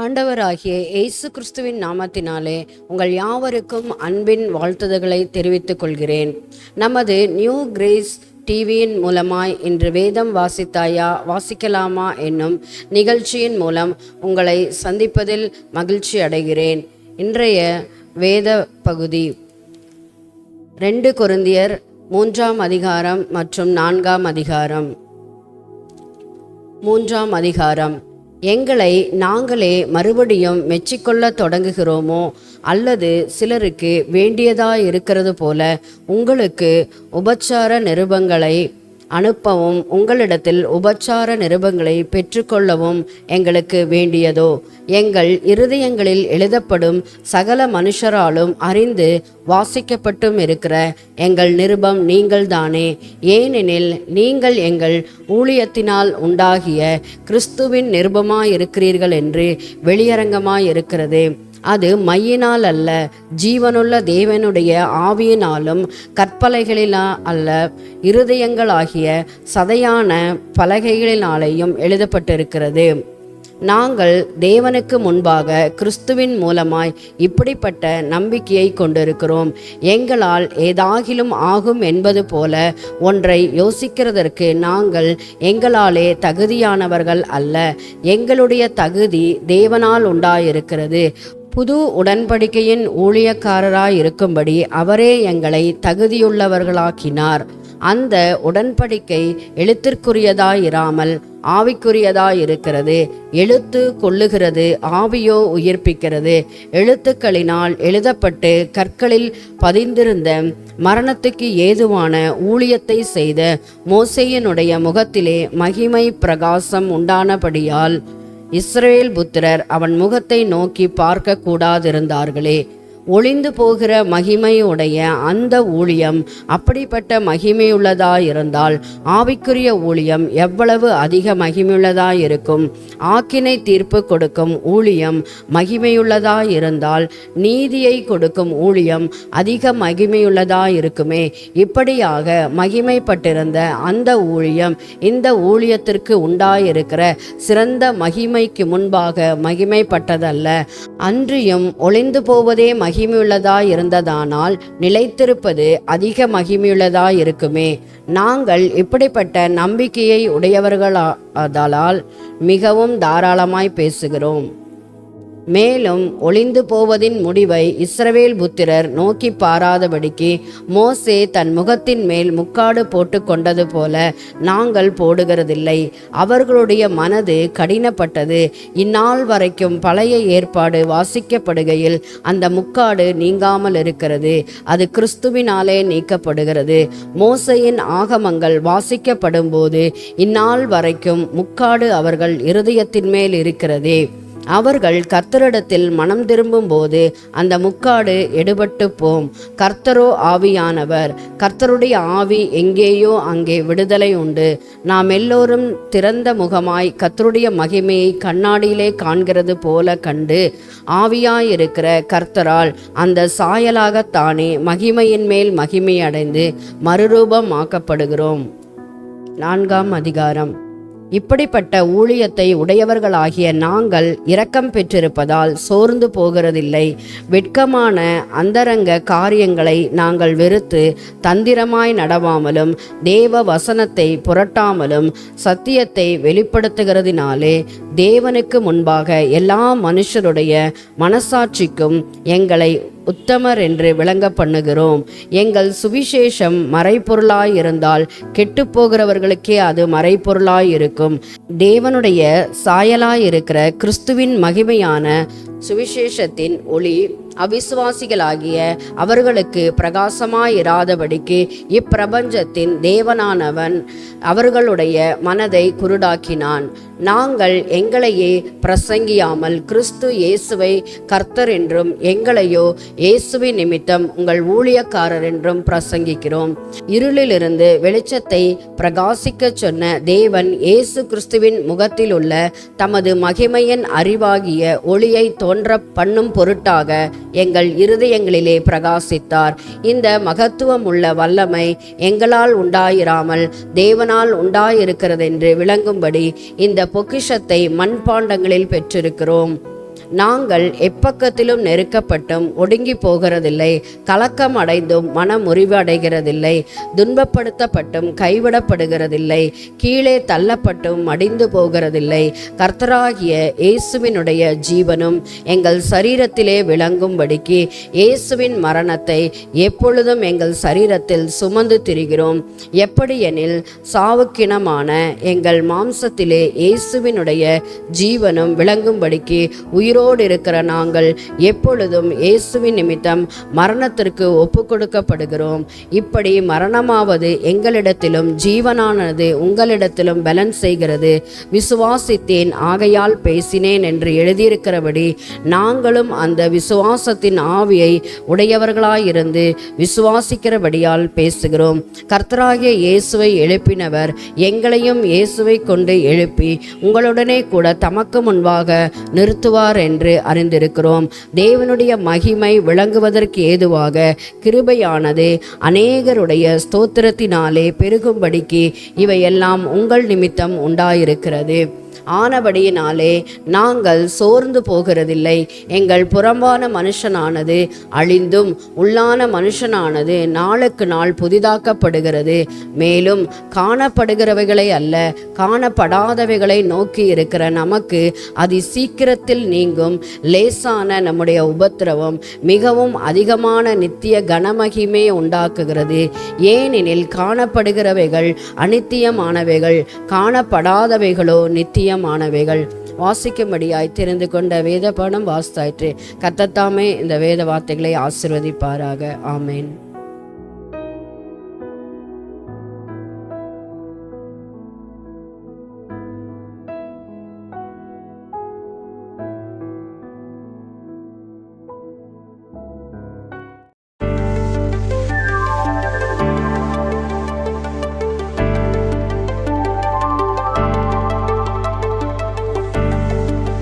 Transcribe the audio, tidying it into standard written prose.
ஆண்டவராகிய இயேசு கிறிஸ்துவின் நாமத்தினாலே உங்கள் யாவருக்கும் அன்பின் வாழ்த்துதல்களை தெரிவித்துக் கொள்கிறேன். நமது நியூ கிரேஸ் டிவியின் மூலமாய் இன்று வேதம் வாசிக்கலாமா என்னும் நிகழ்ச்சியின் மூலம் உங்களை சந்திப்பதில் மகிழ்ச்சி அடைகிறேன். இன்றைய வேத பகுதி 2 கொரிந்தியர் 3ஆம் அதிகாரம் மற்றும் 4ஆம் அதிகாரம். 3ஆம் அதிகாரம். எங்களை நாங்களே மறுபடியும் மெச்சிக்கொள்ள தொடங்குகிறோமோ அல்லது சிலருக்கு வேண்டியதாயிருக்கிறது போல உங்களுக்கு உபச்சார நிருபங்களை அனுப்பவும் உங்களிடத்தில் உபச்சார நிருபங்களை பெற்றுக்கொள்ளவும் எங்களுக்கு வேண்டியதோ? எங்கள் இருதயங்களில் எழுதப்படும் சகல மனுஷராலும் அறிந்து வாசிக்கப்பட்டும் இருக்கிற எங்கள் நிருபம் நீங்கள்தானே. ஏனெனில் நீங்கள் எங்கள் ஊழியத்தினால் உண்டாகிய கிறிஸ்துவின் நிருபமாயிருக்கிறீர்கள் என்று வெளியரங்கமாயிருக்கிறது. அது மையினால் அல்ல, ஜீவனுள்ள தேவனுடைய ஆவியினாலும் கற்பலகைகளிலா அல்ல, இருதயங்களாகிய சதையான பலகைகளினாலேயும் எழுதப்பட்டிருக்கிறது. நாங்கள் தேவனுக்கு முன்பாக கிறிஸ்துவின் மூலமாய் இப்படிப்பட்ட நம்பிக்கையை கொண்டிருக்கிறோம். எங்களால் ஏதாகிலும் ஆகும் என்பது போல ஒன்றை யோசிக்கிறதற்கு நாங்கள் எங்களாலே தகுதியானவர்கள் அல்ல. எங்களுடைய தகுதி தேவனால் உண்டாயிருக்கிறது. புது உடன்படிக்கையின் ஊழியக்காரராயிருக்கும்படி அவரே எங்களை தகுதியுள்ளவர்களாக்கினார். அந்த உடன்படிக்கை எழுத்திற்குரியதாயிராமல் ஆவிக்குரியதாயிருக்கிறது. எழுத்து கொல்லுகிறது, ஆவியோ உயிர்ப்பிக்கிறது. எழுத்துக்களினால் எழுதப்பட்டு கற்களில் பதிந்திருந்த மரணத்துக்கு ஏதுவான ஊழியத்தை செய்த மோசேயினுடைய முகத்திலே மகிமை பிரகாசம் உண்டானபடியால் இஸ்ரவேல் புத்திரர் அவன் முகத்தை நோக்கி பார்க்க கூடாதிருந்தார்களே. ஒளிந்து போகிற மகிமையுடைய அந்த ஊழியம் அப்படிப்பட்ட மகிமையுள்ளதாயிருந்தால் ஆவிக்குரிய ஊழியம் எவ்வளவு அதிக மகிமையுள்ளதாயிருக்கும்? ஆக்கினை தீர்ப்பு கொடுக்கும் ஊழியம் மகிமையுள்ளதாயிருந்தால் நீதியை கொடுக்கும் ஊழியம் அதிக மகிமையுள்ளதாயிருக்குமே. இப்படியாக மகிமைப்பட்டிருந்த அந்த ஊழியம் இந்த ஊழியத்திற்கு உண்டாயிருக்கிற சிறந்த மகிமைக்கு முன்பாக மகிமைப்பட்டதல்ல. அன்றியும் ஒளிந்து போவதே மகிமையுள்ளதாயிருந்ததானால் நிலைத்திருப்பது அதிக மகிமையுள்ளதாயிருக்குமே. நாங்கள் இப்படிப்பட்ட நம்பிக்கையை உடையவர்களாதலால் மிகவும் தாராளமாய் பேசுகிறோம். மேலும் ஒளிந்து போவதின் முடிவை இஸ்ரவேல் புத்திரர் நோக்கி பாராதபடிக்கு மோசே தன் முகத்தின் மேல் முக்காடு போட்டு கொண்டது போல நாங்கள் போடுகிறதில்லை. அவர்களுடைய மனது கடினப்பட்டது. இந்நாள் வரைக்கும் பழைய ஏற்பாடு வாசிக்கப்படுகையில் அந்த முக்காடு நீங்காமல் இருக்கிறது. அது கிறிஸ்துவினாலே நீக்கப்படுகிறது. மோசேயின் ஆகமங்கள் வாசிக்கப்படும் போது இந்நாள் வரைக்கும் முக்காடு அவர்கள் இருதயத்தின் மேல் இருக்கிறதே. அவர்கள் கர்த்தரிடத்தில் மனம் திரும்பும் போது அந்த முக்காடு எடுபட்டு போம். கர்த்தரோ ஆவியானவர். கர்த்தருடைய ஆவி எங்கேயோ அங்கே விடுதலை உண்டு. நாம் எல்லோரும் திறந்த முகமாய் கர்த்தருடைய மகிமையை கண்ணாடியிலே காண்கிறது போல கண்டு ஆவியாயிருக்கிற கர்த்தரால் அந்த சாயலாகத்தானே மகிமையின் மேல் மகிமை அடைந்து மறுரூபமாக்கப்படுகிறோம். 4ஆம் அதிகாரம். இப்படிப்பட்ட ஊழியத்தை உடையவர்களாகிய நாங்கள் இரக்கம் பெற்றிருப்பதால் சோர்ந்து போகிறதில்லை. வெட்கமான அந்தரங்க காரியங்களை நாங்கள் வெறுத்து தந்திரமாய் நடவாமலும் தேவ வசனத்தை புரட்டாமலும் சத்தியத்தை வெளிப்படுத்துகிறதினாலே தேவனுக்கு முன்பாக எல்லா மனுஷருடைய மனசாட்சிக்கும் எங்களை உத்தமர் என்று விளங்க பண்ணுகிறோம். எங்கள் சுவிசேஷம் மறைப்பொருளாயிருந்தால் கெட்டுப்போகிறவர்களுக்கே அது மறைப்பொருளாயிருக்கும். தேவனுடைய சாயலாயிருக்கிற கிறிஸ்துவின் மகிமையான சுவிசேஷத்தின் ஒளி அவிசுவாசிகளாகிய அவர்களுக்கு பிரகாசமாயிராதபடிக்கு இப்பிரபஞ்சத்தின் தேவனானவன் அவர்களுடைய மனதை குருடாக்கினான். நாங்கள் எங்களையே பிரசங்கியாமல் கிறிஸ்து இயேசுவை கர்த்தர் என்றும் எங்களையோ இயேசுவின் நிமித்தம் உங்கள் ஊழியக்காரர் என்றும் பிரசங்கிக்கிறோம். இருளிலிருந்து வெளிச்சத்தை பிரகாசிக்க சொன்ன தேவன் இயேசு கிறிஸ்துவின் முகத்தில் உள்ள தமது மகிமையின் அறிவாகிய ஒளியை தோன்ற பண்ணும் பொருட்டாக எங்கள் இருதயங்களிலே பிரகாசித்தார். இந்த மகத்துவம் உள்ள வல்லமை எங்களால் உண்டாயிராமல் தேவனால் உண்டாயிருக்கிறதென்று விளங்கும்படி இந்த பொக்கிஷத்தை மண்பாண்டங்களில் பெற்றிருக்கிறோம். நாங்கள் எப்பக்கத்திலும் நெருக்கப்பட்டும் ஒடுங்கி போகிறதில்லை, கலக்கம் அடைந்தும் மன முறிவு அடைகிறதில்லை, துன்பப்படுத்தப்பட்டும் கைவிடப்படுகிறதில்லை, கீழே தள்ளப்பட்டும் மடிந்து போகிறதில்லை. கர்த்தராகிய இயேசுவினுடைய ஜீவனும் எங்கள் சரீரத்திலே விளங்கும்படிக்கு இயேசுவின் மரணத்தை எப்பொழுதும் எங்கள் சரீரத்தில் சுமந்து திரிகிறோம். எப்படியெனில் சாவுக்கினமான எங்கள் மாம்சத்திலே இயேசுவினுடைய ஜீவனும் விளங்கும்படிக்கு உயிரோடு இருக்கிற நாங்கள் எப்பொழுதும் இயேசுவின் நிமித்தம் மரணத்திற்கு ஒப்பு கொடுக்கப்படுகிறோம். இப்படி மரணமாவது எங்களிடத்திலும் ஜீவனானது உங்களிடத்திலும் பலன் செய்கிறது. விசுவாசித்தேன் ஆகையால் பேசினேன் என்று எழுதியிருக்கிறபடி நாங்களும் அந்த விசுவாசத்தின் ஆவியை உடையவர்களாயிருந்து விசுவாசிக்கிறபடியால் பேசுகிறோம். கர்த்தராகிய இயேசுவை எழுப்பினவர் எங்களையும் இயேசுவை கொண்டு எழுப்பி உங்களுடனே கூட தமக்கு முன்பாக நிறுத்துவார் என்று அறிந்திருக்கிறோம். தேவனுடைய மகிமை விளங்குவதற்கு ஏதுவாக கிருபையானது அநேகருடைய ஸ்தோத்திரத்தினாலே பெருகும்படிக்கு இவையெல்லாம் உங்கள் நிமித்தம் உண்டாயிருக்கிறது. ஆனபடியினாலே நாங்கள் சோர்ந்து போகிறதில்லை. எங்கள் புறம்பான மனுஷனானது அழிந்தும் உள்ளான மனுஷனானது நாளுக்கு நாள் புதிதாக்கப்படுகிறது. மேலும் காணப்படுகிறவைகளை அல்ல, காணப்படாதவைகளை நோக்கி இருக்கிற நமக்கு அதி சீக்கிரத்தில் நீங்கும் லேசான நம்முடைய உபத்திரவம் மிகவும் அதிகமான நித்திய கனமகிமே உண்டாக்குகிறது. ஏனெனில் காணப்படுகிறவைகள் அநித்தியமானவைகள், காணப்படாதவைகளோ நித்தியமானவைகள். வாசிக்கும்படியாய் தெரிந்து கொண்ட வேத பாடம் வாசித்தாயிற்று. கர்த்தர் தாமே இந்த வேத வார்த்தைகளை ஆசீர்வதிப்பாராக. ஆமேன்.